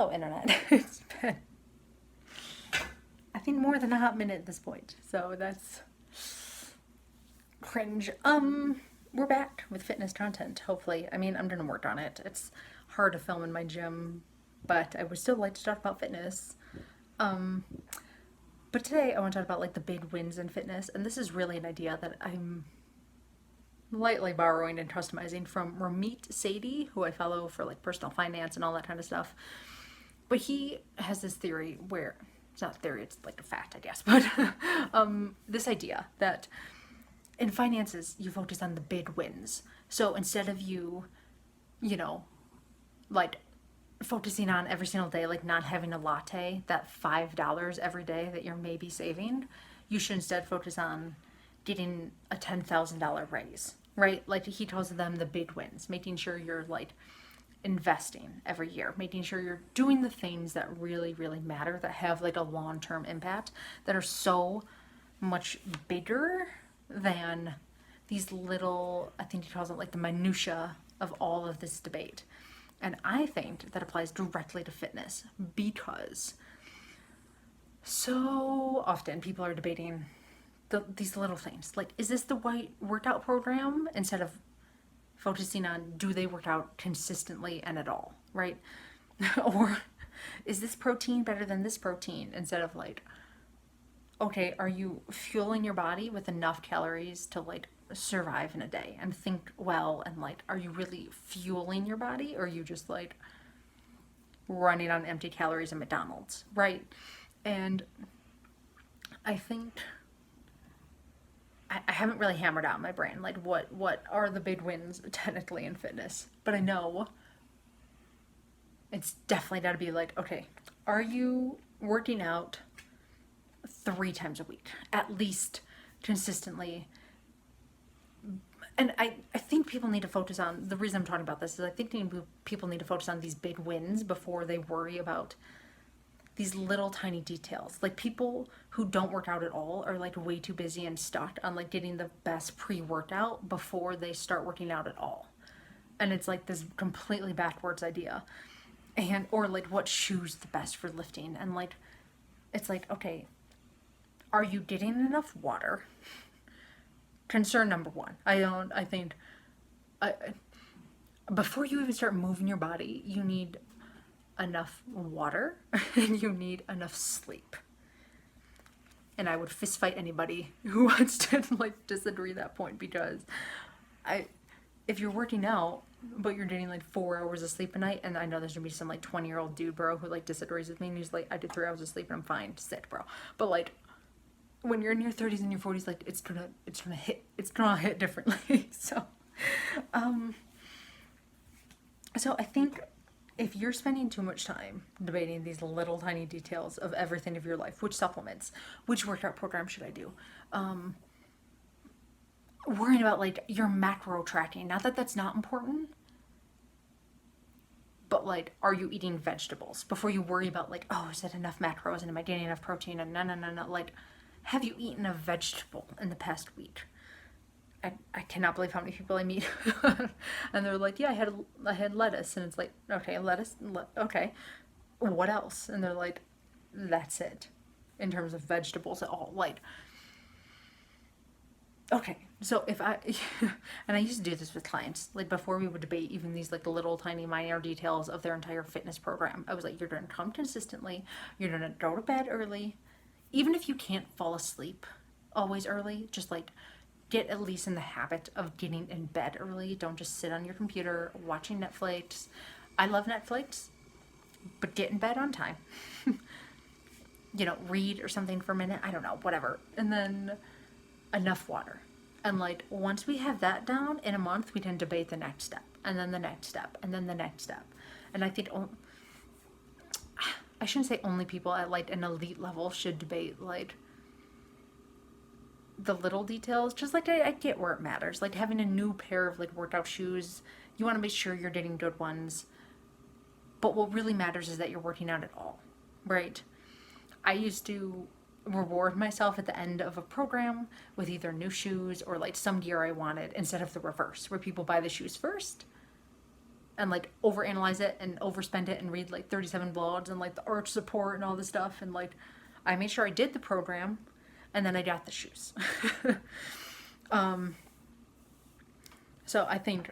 Hello, Internet. It's been, I think, more than a hot minute at this point. So that's cringe. We're back with fitness content, hopefully. I mean, I'm gonna work on it. It's hard to film in my gym, but I would still like to talk about fitness. Um, but today I want to talk about like the big wins in fitness, and this is really an idea that I'm lightly borrowing and customizing from Ramit Sethi, who I follow for like personal finance and all that kind of stuff. But he has this theory where it's not a theory, it's like a fact, I guess, but this idea that in finances you focus on the big wins. So instead of you know, like focusing on every single day, like not having a latte, that $5 every day that you're maybe saving, you should instead focus on getting a $10,000 raise, right? Like he tells them the big wins, making sure you're like investing every year, making sure you're doing the things that really, really matter, that have like a long term impact, that are so much bigger than these little, I think he calls it like the minutia of all of this debate. And I think that applies directly to fitness because so often people are debating these little things. Like, is this the right workout program? Instead of focusing on do they work out consistently and at all, right? Or is this protein better than this protein? Instead of like, okay, are you fueling your body with enough calories to like survive in a day and think well, and like, are you really fueling your body, or are you just like running on empty calories at McDonald's, right? And I think I haven't really hammered out in my brain like what are the big wins technically in fitness, but I know it's definitely got to be like, okay, are you working out 3 times a week at least consistently? And I think people need to focus on, the reason I'm talking about this is I think people need to focus on these big wins before they worry about these little tiny details. Like people who don't work out at all are like way too busy and stuck on like getting the best pre-workout before they start working out at all. And it's like this completely backwards idea. And or like what shoes the best for lifting, and like it's like, okay, are you getting enough water? Concern number one. I think I, before you even start moving your body, you need enough water and you need enough sleep. And I would fist fight anybody who wants to like disagree that point, because I if you're working out but you're getting like 4 hours of sleep a night, and I know there's gonna be some like 20-year-old dude bro who like disagrees with me and he's like, I did 3 hours of sleep and I'm fine, sick bro. But like when you're in your 30s and your 40s, like it's gonna hit differently. Um so I think if you're spending too much time debating these little tiny details of everything of your life, which supplements, which workout program should I do, worrying about like your macro tracking, not that that's not important, but like, are you eating vegetables before you worry about like, oh, is that enough macros and am I getting enough protein, and no, like, have you eaten a vegetable in the past week? I cannot believe how many people I meet and they're like, yeah, I had lettuce, and it's like, okay, lettuce, okay, what else? And they're like, that's it in terms of vegetables at all. Like, okay, so if I and I used to do this with clients, like before we would debate even these like little tiny minor details of their entire fitness program, I was like, you're gonna come consistently, you're gonna go to bed early, even if you can't fall asleep always early, just like get at least in the habit of getting in bed early. Don't just sit on your computer watching Netflix. I love Netflix, but get in bed on time. Read or something for a minute. I don't know, whatever. And then enough water. And like once we have that down in a month, we can debate the next step, and then the next step, and then the next step. And I think I shouldn't say only people at like an elite level should debate like the little details, just like I get where it matters, like having a new pair of like workout shoes, you want to make sure you're getting good ones, but what really matters is that you're working out at all, right? I used to reward myself at the end of a program with either new shoes or like some gear I wanted, instead of the reverse where people buy the shoes first and like overanalyze it and overspend it and read like 37 blogs and like the arch support and all this stuff. And like, I made sure I did the program, and then I got the shoes. So I think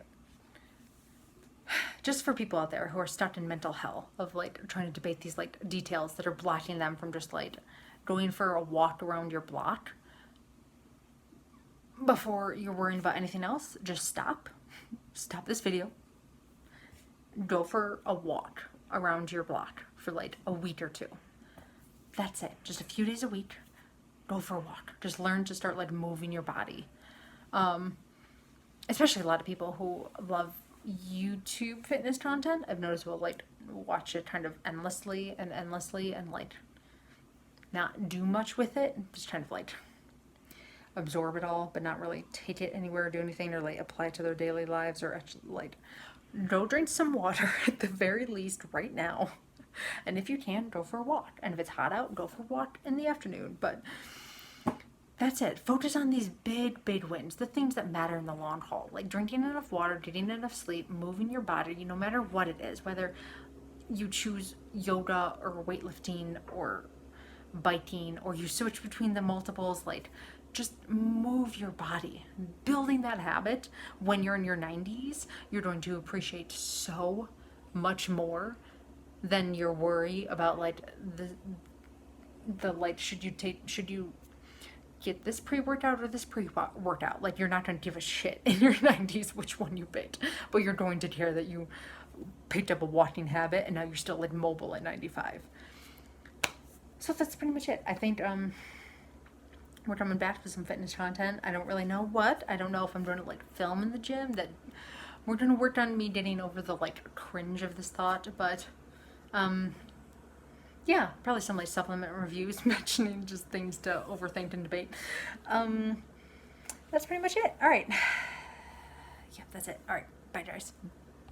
just for people out there who are stuck in mental hell of like trying to debate these like details that are blocking them from just like going for a walk around your block before you're worrying about anything else, just stop this video, go for a walk around your block for like a week or two. That's it. Just a few days a week, go for a walk. Just learn to start like moving your body. Especially a lot of people who love YouTube fitness content, I've noticed, will like watch it kind of endlessly and like not do much with it, just kind of like absorb it all but not really take it anywhere or do anything or like apply it to their daily lives. Or actually like, go drink some water at the very least right now, and if you can, go for a walk, and if it's hot out, go for a walk in the afternoon. But that's it. Focus on these big wins, the things that matter in the long haul, like drinking enough water, getting enough sleep, moving your body, no matter what it is, whether you choose yoga or weightlifting or biking, or you switch between the multiples. Like, just move your body. Building that habit when you're in your 90s, you're going to appreciate so much more than your worry about like the like, should you get this pre-workout or this pre-workout. Like, you're not going to give a shit in your 90s which one you picked, but you're going to care that you picked up a walking habit and now you're still like mobile at 95. So that's pretty much it. I think we're coming back with some fitness content. I don't really know what. I don't know if I'm going to like film in the gym. That we're going to work on me getting over the like cringe of this thought, but yeah, probably some like supplement reviews mentioning just things to overthink and debate. That's pretty much it. All right. Yep, that's it. All right. Bye, guys.